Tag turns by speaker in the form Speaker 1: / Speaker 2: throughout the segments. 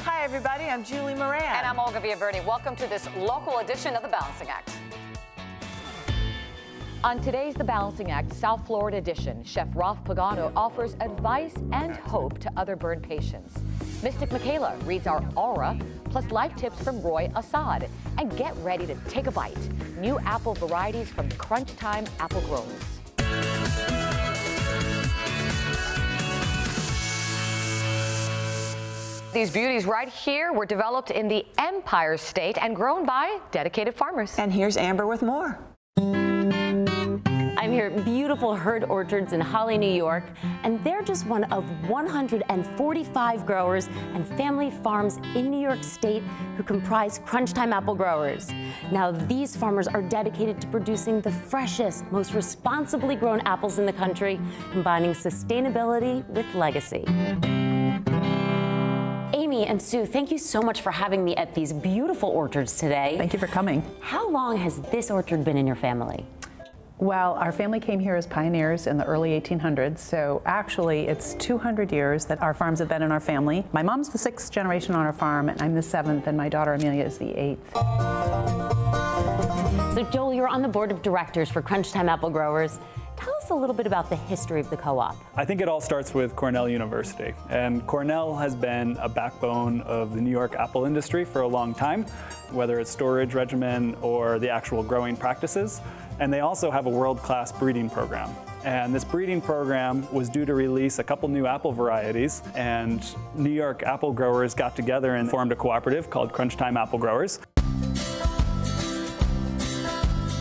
Speaker 1: Hi everybody, I'm Julie Moran.
Speaker 2: And I'm Olga Villaverdi. Welcome to this local edition of The Balancing Act. On today's The Balancing Act, South Florida edition, Chef Ralph Pagano offers advice and hope to other burn patients. Mystic Michaela reads our aura, plus life tips from Roy Asada. And get ready to take a bite. New apple varieties from Crunch Time Apple Growers. These beauties right here were developed in the Empire State and grown by dedicated farmers.
Speaker 1: And here's Amber with more.
Speaker 3: I'm here at beautiful Herd Orchards in Holly, New York, and they're just one of 145 growers and family farms in New York State who comprise Crunch Time Apple Growers. Now, these farmers are dedicated to producing the freshest, most responsibly grown apples in the country, combining sustainability with legacy. Amy and Sue, thank you so much for having me at these beautiful orchards today.
Speaker 4: Thank you for coming.
Speaker 3: How long has this orchard been in your family?
Speaker 4: Well, our family came here as pioneers in the early 1800s, so actually it's 200 years that our farms have been in our family. My mom's the 6th generation on our farm, and I'm the 7th, and my daughter Amelia is the 8th.
Speaker 3: So Joel, you're on the board of directors for Crunch Time Apple Growers. Tell us a little bit about the history of the co-op.
Speaker 5: I think it all starts with Cornell University. And Cornell has been a backbone of the New York apple industry for a long time, whether it's storage regimen or the actual growing practices. And they also have a world-class breeding program. And this breeding program was due to release a couple new apple varieties, and New York apple growers got together and formed a cooperative called Crunch Time Apple Growers.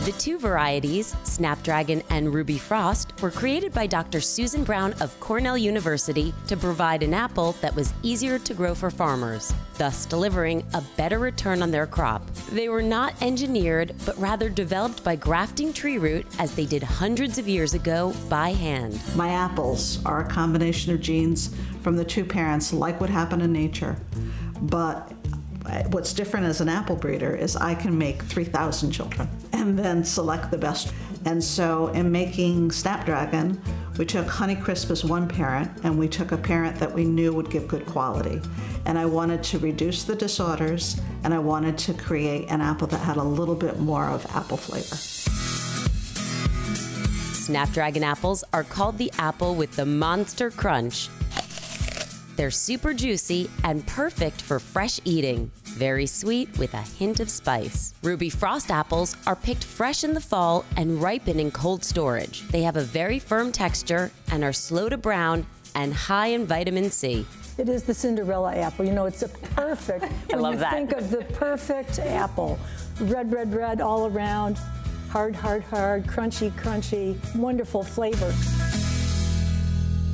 Speaker 6: The two varieties, Snapdragon and Ruby Frost, were created by Dr. Susan Brown of Cornell University to provide an apple that was easier to grow for farmers, thus delivering a better return on their crop. They were not engineered, but rather developed by grafting tree root as they did hundreds of years ago by hand.
Speaker 7: My apples are a combination of genes from the two parents, like what happened in nature. But what's different as an apple breeder is I can make 3,000 children and then select the best. And so in making Snapdragon, we took Honeycrisp as one parent, and we took a parent that we knew would give good quality. And I wanted to reduce the disorders, and I wanted to create an apple that had a little bit more of apple flavor.
Speaker 6: Snapdragon apples are called the apple with the monster crunch. They're super juicy and perfect for fresh eating. Very sweet with a hint of spice. Ruby Frost apples are picked fresh in the fall and ripen in cold storage. They have a very firm texture and are slow to brown and high in vitamin C.
Speaker 8: It is the Cinderella apple. You know, it's a perfect, when you think of the perfect apple. Red, red, red all around. Hard, hard, hard. Crunchy, crunchy. Wonderful flavor.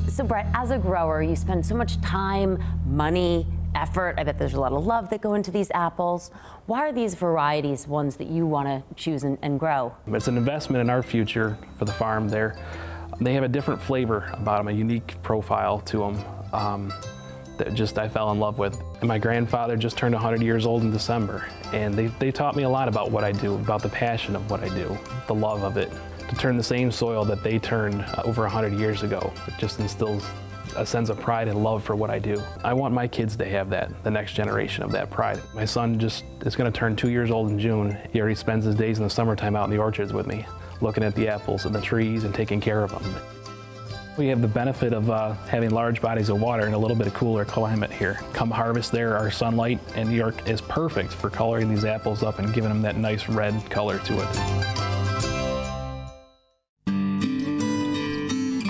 Speaker 3: So Brett, as a grower, you spend so much time, money, effort. I bet there's a lot of love that go into these apples. Why are these varieties ones that you want to choose and grow?
Speaker 9: It's an investment in our future for the farm there. They have a different flavor about them, a unique profile to them that just I fell in love with. And my grandfather just turned 100 years old in December, and they taught me a lot about what I do, about the passion of what I do, the love of it. To turn the same soil that they turned over 100 years ago, it just instills a sense of pride and love for what I do. I want my kids to have that, the next generation of that pride. My son just is going to turn 2 years old in June. He already spends his days in the summertime out in the orchards with me, looking at the apples and the trees and taking care of them. We have the benefit of having large bodies of water and a little bit of cooler climate here. Come harvest there, our sunlight in New York is perfect for coloring these apples up and giving them that nice red color to it.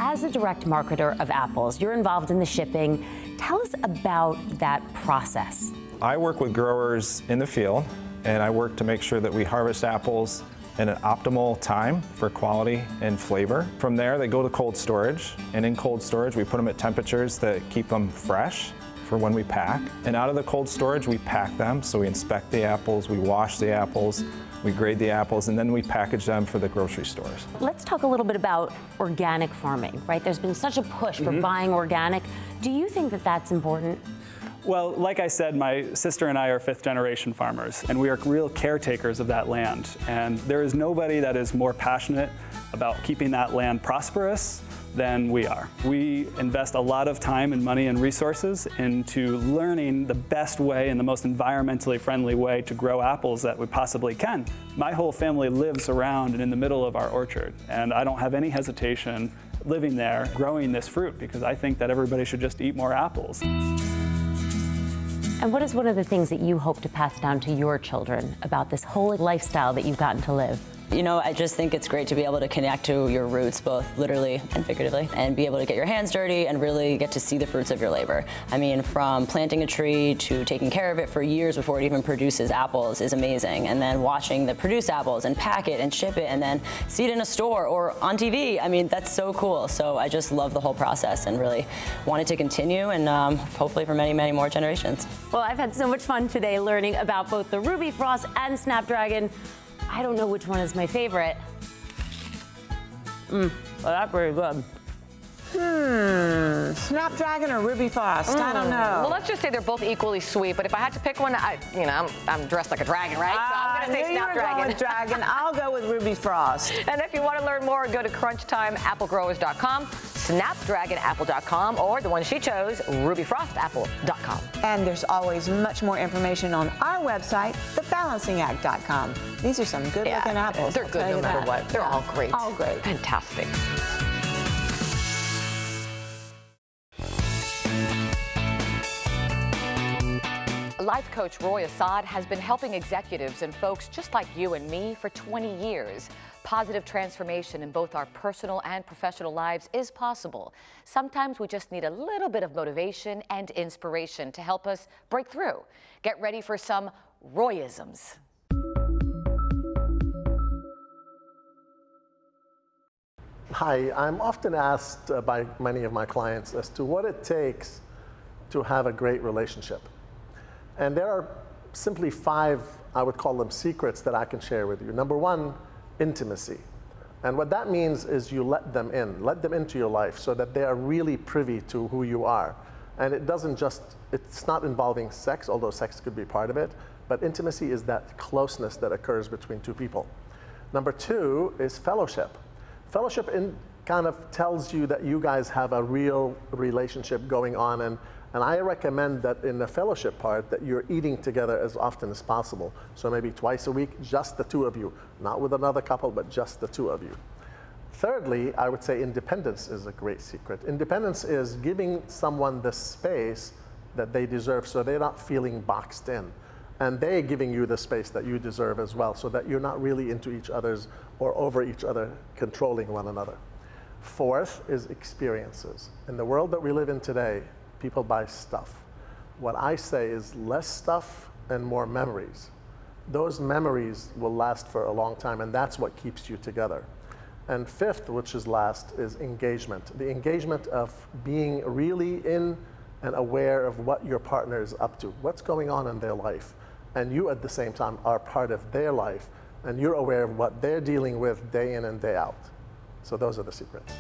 Speaker 3: As a direct marketer of apples, you're involved in the shipping. Tell us about that process.
Speaker 10: I work with growers in the field, and I work to make sure that we harvest apples in an optimal time for quality and flavor. From there, they go to cold storage, and in cold storage, we put them at temperatures that keep them fresh for when we pack. And out of the cold storage, we pack them, so we inspect the apples, we wash the apples, we grade the apples, and then we package them for the grocery stores.
Speaker 3: Let's talk a little bit about organic farming, right? There's been such a push for buying organic. Do you think that that's important?
Speaker 5: Well, like I said, my sister and I are 5th generation farmers, and we are real caretakers of that land. And there is nobody that is more passionate about keeping that land prosperous than we are. We invest a lot of time and money and resources into learning the best way and the most environmentally friendly way to grow apples that we possibly can. My whole family lives around and in the middle of our orchard, and I don't have any hesitation living there growing this fruit because I think that everybody should just eat more apples.
Speaker 3: And what is one of the things that you hope to pass down to your children about this whole lifestyle that you've gotten to live?
Speaker 11: You know, I just think it's great to be able to connect to your roots, both literally and figuratively, and be able to get your hands dirty and really get to see the fruits of your labor. I mean, from planting a tree to taking care of it for years before it even produces apples is amazing. And then watching the produced apples and pack it and ship it and then see it in a store or on TV. I mean, that's so cool. So I just love the whole process and really want it to continue and hopefully for many, many more generations.
Speaker 3: Well, I've had so much fun today learning about both the Ruby Frost and Snapdragon. I don't know which one is my favorite. Well, that's pretty good.
Speaker 1: Snapdragon or Ruby Frost? I don't know.
Speaker 2: Well, let's just say they're both equally sweet, but if I had to pick one, I'm dressed like a dragon, right? So I'm going to say Snapdragon.
Speaker 1: With dragon. I'll go with Ruby Frost.
Speaker 2: And if you want to learn more, go to crunchtimeapplegrowers.com, snapdragonapple.com, or the one she chose, rubyfrostapple.com.
Speaker 1: And there's always much more information on our website, thebalancingact.com. These are some good-looking apples.
Speaker 2: They're good no matter what. They're all great.
Speaker 1: All great.
Speaker 2: Fantastic. Life coach Roy Asada has been helping executives and folks just like you and me for 20 years. Positive transformation in both our personal and professional lives is possible. Sometimes we just need a little bit of motivation and inspiration to help us break through. Get ready for some Royisms.
Speaker 12: Hi, I'm often asked by many of my clients as to what it takes to have a great relationship. And there are simply 5, I would call them secrets that I can share with you. Number 1, intimacy. And what that means is you let them into your life so that they are really privy to who you are. And it's not involving sex, although sex could be part of it, but intimacy is that closeness that occurs between 2 people. Number 2 is fellowship. Fellowship kind of tells you that you guys have a real relationship going on, and I recommend that in the fellowship part that you're eating together as often as possible. So maybe twice a week, just the 2 of you, not with another couple, but just the 2 of you. Thirdly, I would say independence is a great secret. Independence is giving someone the space that they deserve so they're not feeling boxed in. And they're giving you the space that you deserve as well, so that you're not really into each other's or over each other, controlling one another. Fourth is experiences. In the world that we live in today, people buy stuff. What I say is less stuff and more memories. Those memories will last for a long time, and that's what keeps you together. And fifth, which is last, is engagement. The engagement of being really in and aware of what your partner is up to, what's going on in their life. And you at the same time are part of their life, and you're aware of what they're dealing with day in and day out. So those are the secrets.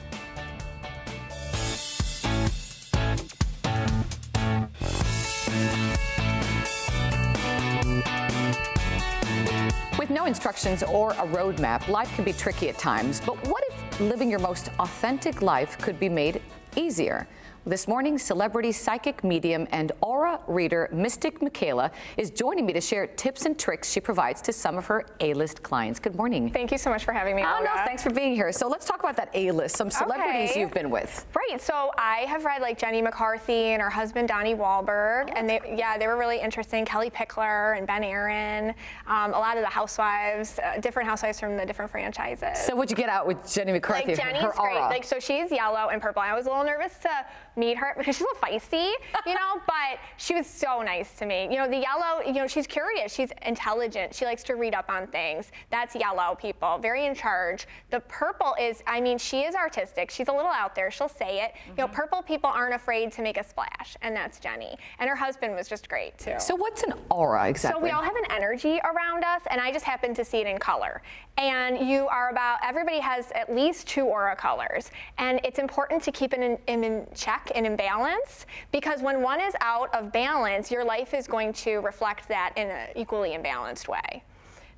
Speaker 2: With no instructions or a roadmap, life can be tricky at times. But what if living your most authentic life could be made easier? This morning, celebrity psychic medium and aura reader Mystic Michaela is joining me to share tips and tricks she provides to some of her A-list clients. Good morning.
Speaker 13: Thank you so much for having me.
Speaker 2: Oh, no, thanks for being here. So let's talk about that A-list, some celebrities you've been with.
Speaker 13: Right, so I have read like Jenny McCarthy and her husband Donnie Wahlberg, and they were really interesting. Kelly Pickler and Ben Aaron, a lot of the housewives, different housewives from the different franchises.
Speaker 2: So what'd you get out with Jenny McCarthy?
Speaker 13: Like Jenny's
Speaker 2: her aura.
Speaker 13: great. Like, so she's yellow and purple. I was a little nervous to meet her because she's a little feisty, you know, but she was so nice to me. You know, the yellow, you know, she's curious, she's intelligent, she likes to read up on things. That's yellow, people, very in charge. The purple is, I mean, she is artistic, she's a little out there, she'll say it. You know, purple people aren't afraid to make a splash, and that's Jenny. And her husband was just great, too.
Speaker 2: So what's an aura exactly?
Speaker 13: So we all have an energy around us, and I just happen to see it in color. And you are everybody has at least 2 aura colors. And it's important to keep it in check and in balance, because when one is out of balance, your life is going to reflect that in an equally imbalanced way.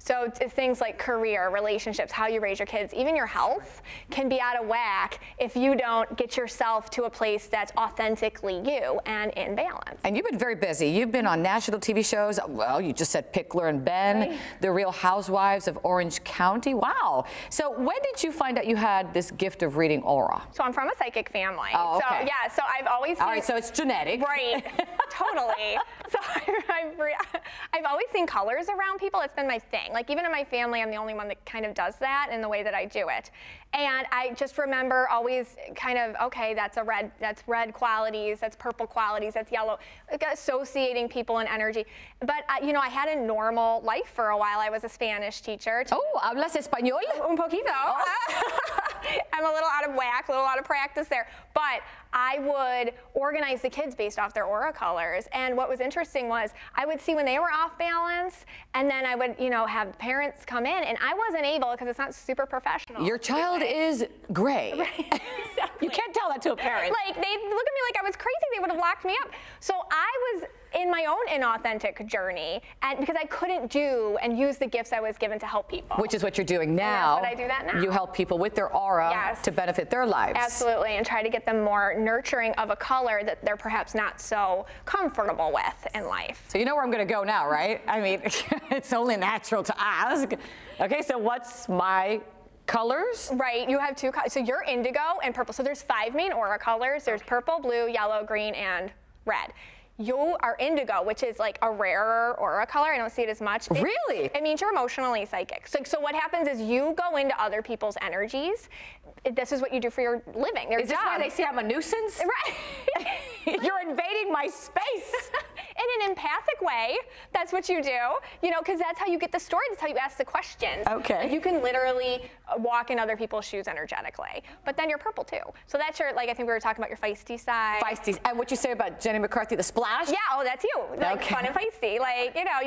Speaker 13: So things like career, relationships, how you raise your kids, even your health can be out of whack if you don't get yourself to a place that's authentically you and in balance.
Speaker 2: And you've been very busy. You've been on national TV shows. Well, you just said Pickler and Ben,
Speaker 13: Right.
Speaker 2: The Real Housewives of Orange County. Wow. So when did you find out you had this gift of reading aura?
Speaker 13: So I'm from a psychic family.
Speaker 2: Oh, okay.
Speaker 13: So yeah, so I've always seen,
Speaker 2: All right, so it's genetic.
Speaker 13: Right, totally. So I've always seen colors around people. It's been my thing. Like even in my family, I'm the only one that kind of does that in the way that I do it. And I just remember always kind of, okay, that's red qualities, that's purple qualities, that's yellow, like associating people and energy. But you know, I had a normal life for a while. I was a Spanish teacher.
Speaker 2: Oh, ¿hablas español?
Speaker 13: Un poquito.
Speaker 2: Oh.
Speaker 13: I'm a little out of whack, a little out of practice there. But I would organize the kids based off their aura colors. And what was interesting was I would see when they were off balance, and then I would, you know, have parents come in, and I wasn't able, because it's not super professional.
Speaker 2: Your child is gray.
Speaker 13: Right, exactly.
Speaker 2: You can't tell that to a parent.
Speaker 13: Like, they'd look at me like I was crazy. They would have locked me up. So I was in my own inauthentic journey, and because I couldn't do and use the gifts I was given to help people.
Speaker 2: Which is what you're doing now.
Speaker 13: And that's what I do that now.
Speaker 2: You help people with their aura
Speaker 13: Yes.
Speaker 2: to benefit their lives.
Speaker 13: Absolutely, and try to get them more nurturing of a color that they're perhaps not so comfortable with in life.
Speaker 2: So you know where I'm going to go now, right? I mean, it's only natural to ask. Okay, so what's my colors?
Speaker 13: Right, you have two colors. So you're indigo and purple. So there's 5 main aura colors. There's purple, blue, yellow, green, and red. You are indigo, which is like a rarer aura color. I don't see it as much.
Speaker 2: Really?
Speaker 13: It means you're emotionally psychic. So what happens is you go into other people's energies. This is what you do for your living. Their
Speaker 2: Is this why they say I'm a nuisance?
Speaker 13: Right.
Speaker 2: You're invading my space.
Speaker 13: In an empathic way, that's what you do. You know, because that's how you get the story. That's how you ask the questions.
Speaker 2: Okay.
Speaker 13: Like you can literally walk in other people's shoes energetically. But then you're purple too. So that's your, like I think we were talking about your feisty side.
Speaker 2: Feisty. And what you say about Jenny McCarthy, the splash?
Speaker 13: Yeah, oh, that's you. Like fun and feisty. Like, you know,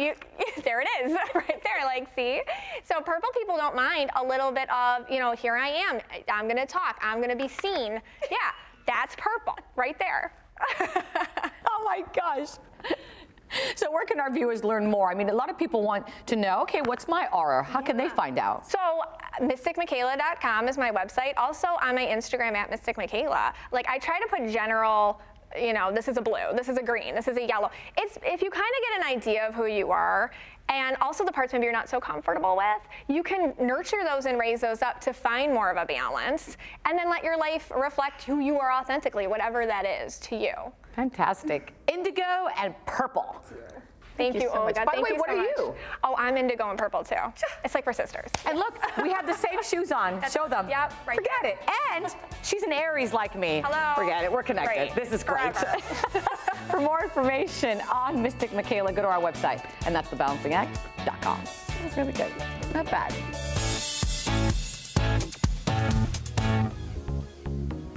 Speaker 13: there it is, right there. Like, see? So purple people don't mind a little bit of, you know, here I am. I'm going to talk. I'm going to be seen. Yeah, that's purple right there.
Speaker 2: Oh my gosh. So where can our viewers learn more? I mean, a lot of people want to know, okay, what's my aura? How can they find out?
Speaker 13: So mysticmichaela.com is my website. Also on my Instagram at Mystic Michaela. Like I try to put general, you know, this is a blue, this is a green, this is a yellow. It's if you kind of get an idea of who you are, and also the parts maybe you're not so comfortable with, you can nurture those and raise those up to find more of a balance, and then let your life reflect who you are authentically, whatever that is to you.
Speaker 2: Fantastic. Indigo and purple.
Speaker 13: Thank you,
Speaker 2: so much.
Speaker 13: Olga.
Speaker 2: By the way,
Speaker 13: Thank you
Speaker 2: what
Speaker 13: so
Speaker 2: are
Speaker 13: much.
Speaker 2: you?
Speaker 13: Oh, I'm indigo and purple too. It's like we're sisters.
Speaker 2: And look, we have the same shoes on. Show them.
Speaker 13: Yep, right
Speaker 2: Forget
Speaker 13: there.
Speaker 2: it. And she's an Aries like me.
Speaker 13: Hello.
Speaker 2: Forget it. We're connected.
Speaker 13: Great.
Speaker 2: This is great.
Speaker 13: Forever.
Speaker 2: For more information on Mystic Michaela, go to our website, and that's thebalancingAct.com. That's really good. Not bad.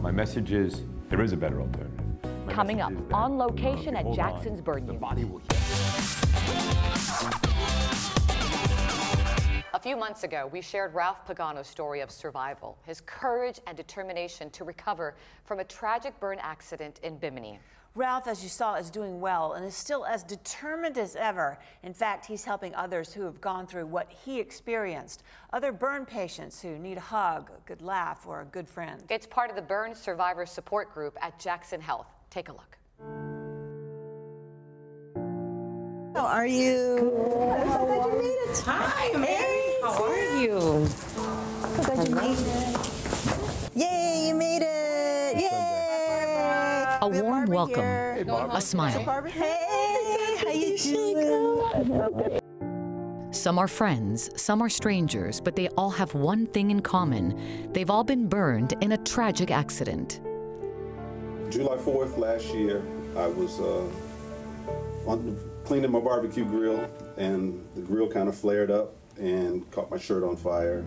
Speaker 14: My message is there is a better alternative.
Speaker 2: Coming up on location at Jackson's Burn Unit. A few months ago, we shared Ralph Pagano's story of survival, his courage and determination to recover from a tragic burn accident in Bimini.
Speaker 1: Ralph, as you saw, is doing well and is still as determined as ever. In fact, he's helping others who have gone through what he experienced. Other burn patients who need a hug, a good laugh, or a good friend.
Speaker 2: It's part of the Burn Survivor Support Group at Jackson Health. Take a look.
Speaker 15: How are you? I'm so glad you made it. Hi, Mary. How are you? So glad you made it. Yay, you made it. Yay.
Speaker 16: A warm welcome, a smile.
Speaker 15: Hey, how you doing?
Speaker 16: Some are friends, some are strangers, but they all have one thing in common. They've all been burned in a tragic accident.
Speaker 17: July 4th last year, I was cleaning my barbecue grill, and the grill kind of flared up and caught my shirt on fire.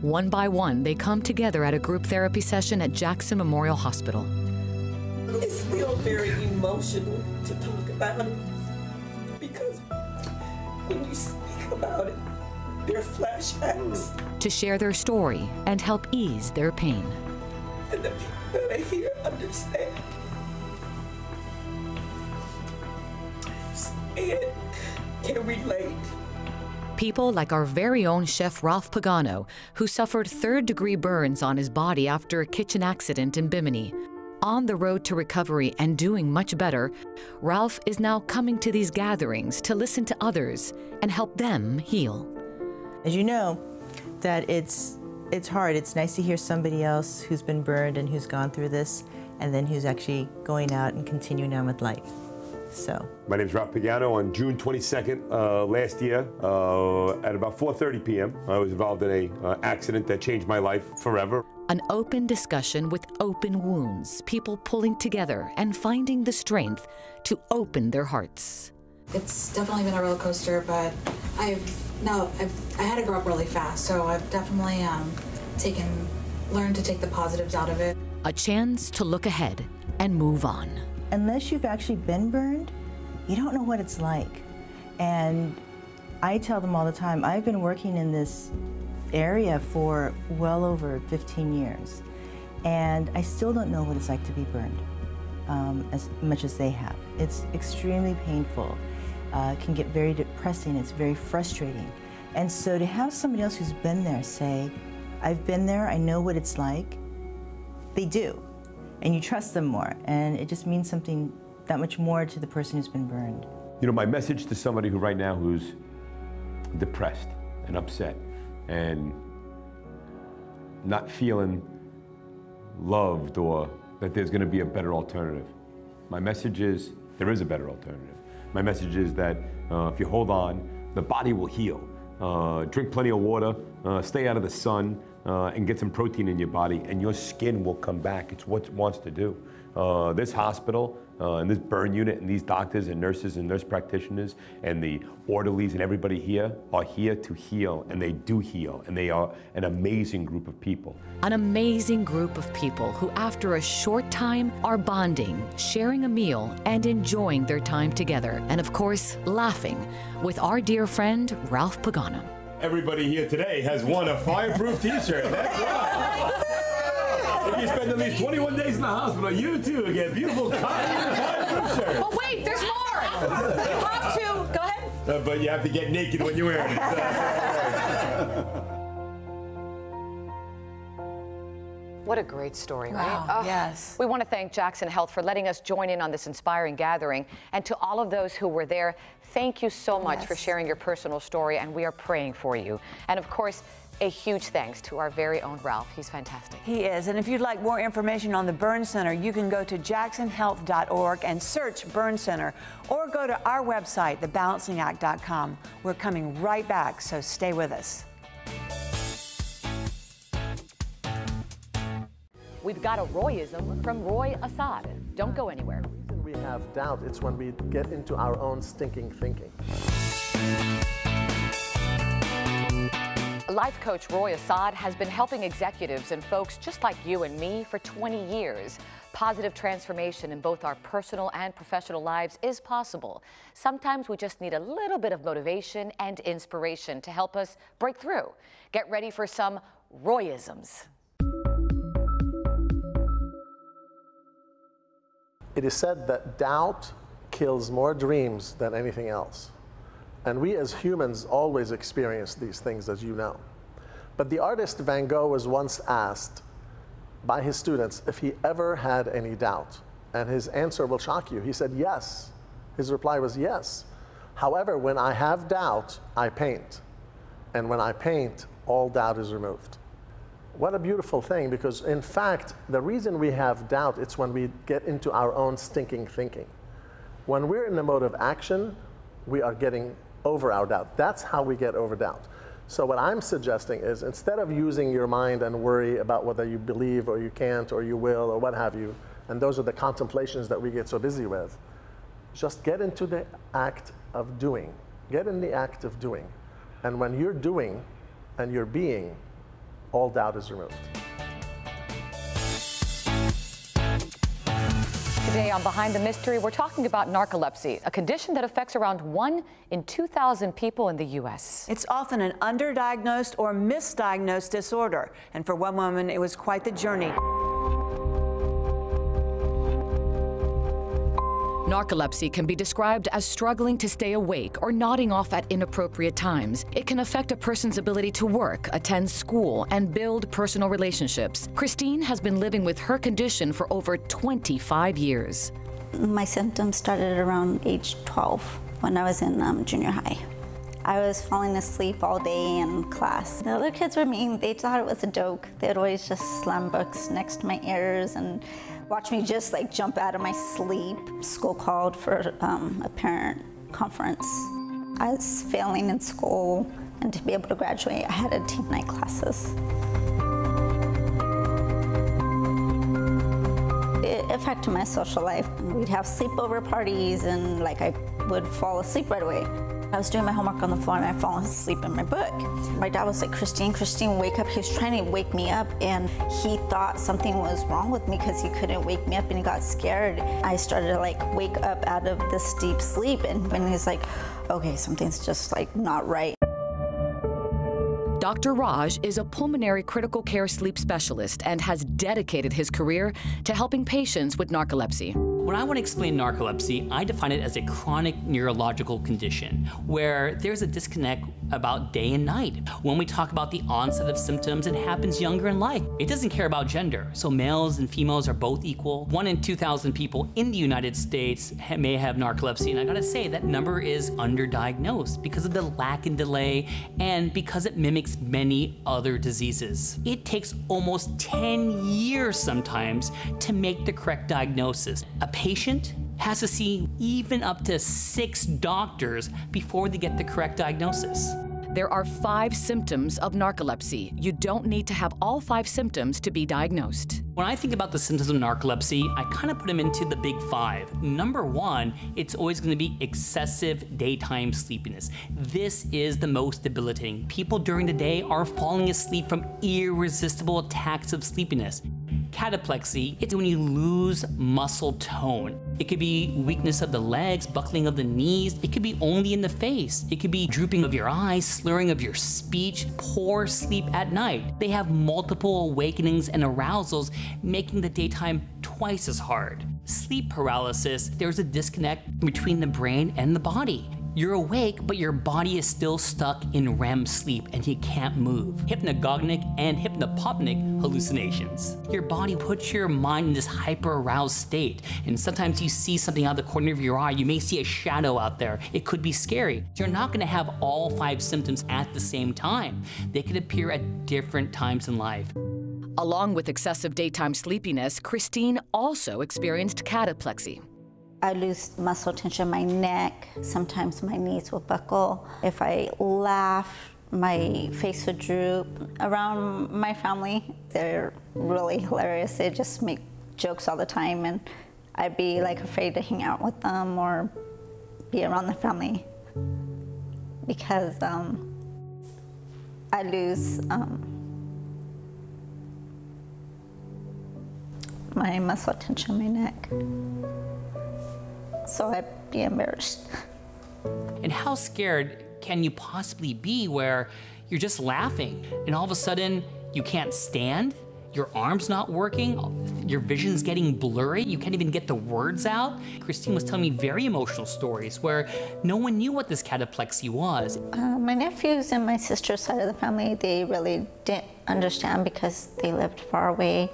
Speaker 16: One by one, they come together at a group therapy session at Jackson Memorial Hospital.
Speaker 15: It's still very emotional to talk about it because when you speak about it, there are flashbacks.
Speaker 16: To share their story and help ease their pain.
Speaker 15: And the people that are here understand. And can relate.
Speaker 16: People like our very own chef Ralph Pagano, who suffered third-degree burns on his body after a kitchen accident in Bimini. On the road to recovery and doing much better, Ralph is now coming to these gatherings to listen to others and help them heal.
Speaker 15: As you know, that it's hard. It's nice to hear somebody else who's been burned and who's gone through this, and then who's actually going out and continuing on with life. So.
Speaker 14: My name is Ralph Pagano. On June 22nd last year, at about 4:30 p.m., I was involved in an accident that changed my life forever.
Speaker 16: An open discussion with open wounds, people pulling together and finding the strength to open their hearts.
Speaker 18: It's definitely been a roller coaster, but I had to grow up really fast, so I've definitely learned to take the positives out of it.
Speaker 16: A chance to look ahead and move on.
Speaker 15: Unless you've actually been burned, you don't know what it's like. And I tell them all the time, I've been working in this area for well over 15 years, and I still don't know what it's like to be burned as much as they have. It's extremely painful. It can get very depressing. It's very frustrating. And so to have somebody else who's been there say, I've been there, I know what it's like, they do. And you trust them more, and it just means something that much more to the person who's been burned.
Speaker 14: You know, my message to somebody who right now who's depressed and upset and not feeling loved or that there's going to be a better alternative. My message is there is a better alternative. My message is that if you hold on, the body will heal. Drink plenty of water, stay out of the sun, and get some protein in your body, and your skin will come back. It's what it wants to do. This hospital and this burn unit and these doctors and nurses and nurse practitioners and the orderlies and everybody here are here to heal, and they do heal, and they are an amazing group of people.
Speaker 16: An amazing group of people who, after a short time, are bonding, sharing a meal, and enjoying their time together. And of course, laughing with our dear friend, Ralph Pagano.
Speaker 14: Everybody here today has won a fireproof t-shirt. That's right. If you spend at least 21 days in the hospital, you too get beautiful cotton fireproof shirt.
Speaker 2: Oh wait, there's more! You have to, go ahead.
Speaker 14: But you have to get naked when you wear it.
Speaker 2: What a great story,
Speaker 1: Wow,
Speaker 2: right?
Speaker 1: yes.
Speaker 2: We want to thank Jackson Health for letting us join in on this inspiring gathering. And to all of those who were there, thank you so much for sharing your personal story, and we are praying for you. And of course, a huge thanks to our very own Ralph. He's fantastic.
Speaker 1: He is. And if you'd like more information on the Burn Center, you can go to jacksonhealth.org and search Burn Center, or go to our website, thebalancingact.com. We're coming right back, so stay with us.
Speaker 2: We've got a Royism from Roy Asada. Don't go anywhere.
Speaker 12: The reason we have doubt, it's when we get into our own stinking thinking.
Speaker 2: Life coach Roy Asada has been helping executives and folks just like you and me for 20 years. Positive transformation in both our personal and professional lives is possible. Sometimes we just need a little bit of motivation and inspiration to help us break through. Get ready for some Royisms.
Speaker 12: It is said that doubt kills more dreams than anything else. And we as humans always experience these things, as you know. But the artist Van Gogh was once asked by his students if he ever had any doubt. And his answer will shock you. He said yes. His reply was yes. However, when I have doubt, I paint. And when I paint, all doubt is removed. What a beautiful thing, because in fact, the reason we have doubt, it's when we get into our own stinking thinking. When we're in the mode of action, we are getting over our doubt. That's how we get over doubt. So what I'm suggesting is, instead of using your mind and worry about whether you believe or you can't or you will or what have you, and those are the contemplations that we get so busy with, just get into the act of doing. Get in the act of doing. And when you're doing and you're being, all doubt is removed.
Speaker 2: Today on Behind the Mystery, we're talking about narcolepsy, a condition that affects around 1 in 2,000 people in the U.S.
Speaker 1: It's often an underdiagnosed or misdiagnosed disorder. And for one woman, it was quite the journey.
Speaker 16: Narcolepsy can be described as struggling to stay awake or nodding off at inappropriate times. It can affect a person's ability to work, attend school, and build personal relationships. Christine has been living with her condition for over 25 years.
Speaker 19: My symptoms started around age 12 when I was in junior high. I was falling asleep all day in class. The other kids were mean. They thought it was a joke. They'd always just slam books next to my ears and watch me just like jump out of my sleep. School called for a parent conference. I was failing in school, and to be able to graduate, I had to take night classes. It affected my social life. We'd have sleepover parties, and like I would fall asleep right away. I was doing my homework on the floor and I'd fallen asleep in my book. My dad was like, Christine, wake up. He was trying to wake me up, and he thought something was wrong with me because he couldn't wake me up, and he got scared. I started to like wake up out of this deep sleep, and when he's like, okay, something's just like not right.
Speaker 16: Dr. Raj is a pulmonary critical care sleep specialist and has dedicated his career to helping patients with narcolepsy.
Speaker 20: When I want to explain narcolepsy, I define it as a chronic neurological condition where there's a disconnect about day and night. When we talk about the onset of symptoms, it happens younger in life. It doesn't care about gender, so males and females are both equal. 1 in 2,000 people in the United States may have narcolepsy, and I gotta say that number is underdiagnosed because of the lack and delay and because it mimics many other diseases. It takes almost 10 years sometimes to make the correct diagnosis. A patient has to see even up to 6 doctors before they get the correct diagnosis.
Speaker 16: There are 5 symptoms of narcolepsy. You don't need to have all 5 symptoms to be diagnosed.
Speaker 20: When I think about the symptoms of narcolepsy, I kind of put them into the big 5. Number 1, it's always going to be excessive daytime sleepiness. This is the most debilitating. People during the day are falling asleep from irresistible attacks of sleepiness. Cataplexy, it's when you lose muscle tone. It could be weakness of the legs, buckling of the knees. It could be only in the face. It could be drooping of your eyes, slurring of your speech, poor sleep at night. They have multiple awakenings and arousals, making the daytime twice as hard. Sleep paralysis, there's a disconnect between the brain and the body. You're awake, but your body is still stuck in REM sleep and you can't move. Hypnagogic and hypnopompic hallucinations. Your body puts your mind in this hyper-aroused state, and sometimes you see something out of the corner of your eye. You may see a shadow out there. It could be scary. You're not gonna have all 5 symptoms at the same time. They could appear at different times in life.
Speaker 16: Along with excessive daytime sleepiness, Christine also experienced cataplexy.
Speaker 19: I lose muscle tension in my neck. Sometimes my knees will buckle. If I laugh, my face would droop. Around my family, they're really hilarious. They just make jokes all the time, and I'd be like afraid to hang out with them or be around the family because I lose my muscle tension in my neck. So I'd be embarrassed.
Speaker 20: And how scared can you possibly be where you're just laughing and all of a sudden you can't stand, your arm's not working, your vision's getting blurry, you can't even get the words out? Christine was telling me very emotional stories where no one knew what this cataplexy was.
Speaker 19: My nephews and my sister's side of the family, they really didn't understand because they lived far away.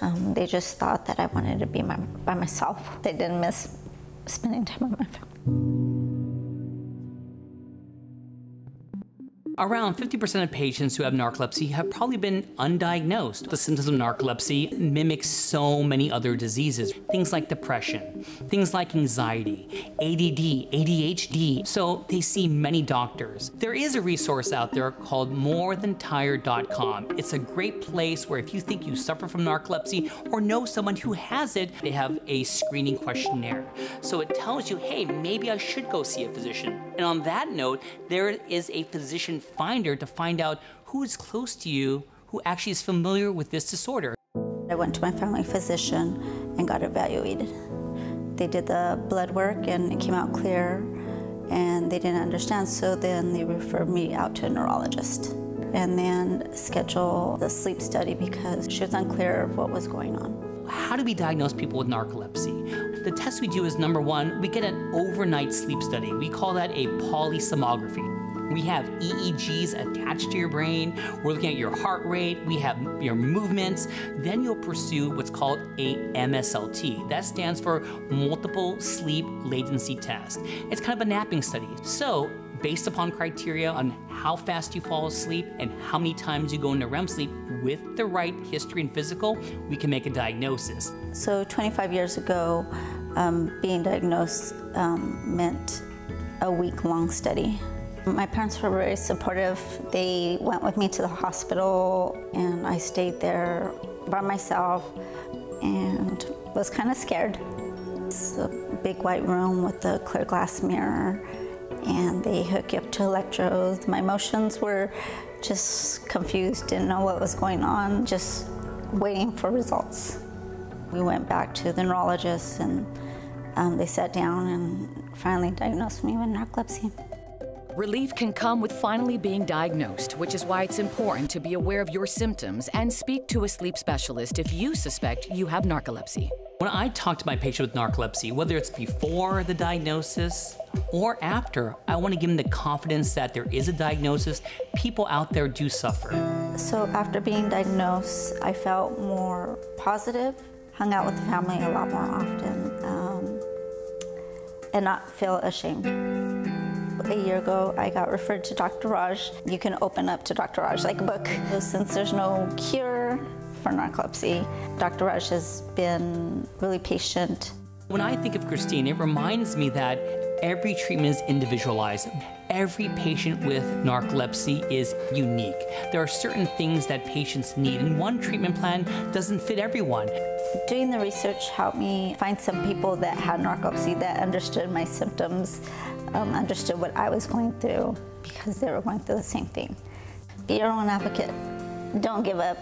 Speaker 19: They just thought that I wanted to be by myself. They didn't miss spending time with my family.
Speaker 20: Around 50% of patients who have narcolepsy have probably been undiagnosed. The symptoms of narcolepsy mimic so many other diseases. Things like depression, things like anxiety, ADD, ADHD. So they see many doctors. There is a resource out there called morethantired.com. It's a great place where if you think you suffer from narcolepsy or know someone who has it, they have a screening questionnaire. So it tells you, hey, maybe I should go see a physician. And on that note, there is a physician finder to find out who is close to you who actually is familiar with this disorder.
Speaker 19: I went to my family physician and got evaluated. They did the blood work and it came out clear, and they didn't understand, so then they referred me out to a neurologist and then scheduled the sleep study because she was unclear of what was going on.
Speaker 20: how do we diagnose people with narcolepsy? The test we do is, number one, we get an overnight sleep study. We call that a polysomnography. We have EEGs attached to your brain. We're looking at your heart rate. We have your movements. Then you'll pursue what's called a MSLT. That stands for Multiple Sleep Latency Test. It's kind of a napping study. So, based upon criteria on how fast you fall asleep and how many times you go into REM sleep with the right history and physical, we can make a diagnosis.
Speaker 19: So 25 years ago, being diagnosed meant a week-long study. My parents were very supportive. They went with me to the hospital, and I stayed there by myself and was kind of scared. It's a big white room with a clear glass mirror, and they hook you up to electrodes. My emotions were just confused, didn't know what was going on, just waiting for results. We went back to the neurologist, and they sat down and finally diagnosed me with narcolepsy.
Speaker 16: Relief can come with finally being diagnosed, which is why it's important to be aware of your symptoms and speak to a sleep specialist if you suspect you have narcolepsy.
Speaker 20: When I talk to my patient with narcolepsy, whether it's before the diagnosis or after, I want to give them the confidence that there is a diagnosis. People out there do suffer.
Speaker 19: So after being diagnosed, I felt more positive, hung out with the family a lot more often, and not feel ashamed. A year ago, I got referred to Dr. Raj. You can open up to Dr. Raj like a book. Since there's no cure for narcolepsy, Dr. Raj has been really patient.
Speaker 20: When I think of Christine, it reminds me that every treatment is individualized. Every patient with narcolepsy is unique. There are certain things that patients need, and one treatment plan doesn't fit everyone.
Speaker 19: Doing the research helped me find some people that had narcolepsy that understood my symptoms, understood what I was going through, because they were going through the same thing. Be your own advocate. Don't give up.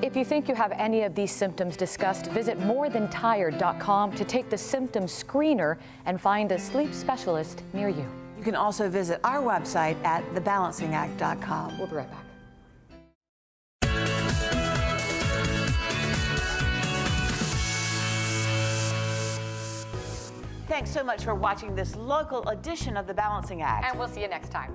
Speaker 2: If you think you have any of these symptoms discussed, visit morethantired.com to take the symptom screener and find a sleep specialist near you.
Speaker 1: You can also visit our website at thebalancingact.com.
Speaker 2: We'll be right back.
Speaker 1: Thanks so much for watching this local edition of The Balancing Act.
Speaker 2: And we'll see you next time.